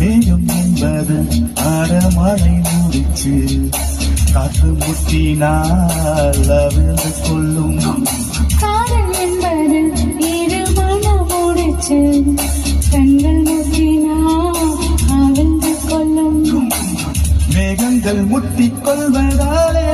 மேகம் என்பது அடமழை முடிச்சு காற்று முட்டினால் அவிழ்ந்து கொள்ளும் காதல் என்பது இருமண முடிச்சு கண்கள் முட்டினால் அவிழ்ந்து கொள்ளும் மேகங்கள் முட்டிக் கொள்வதாலே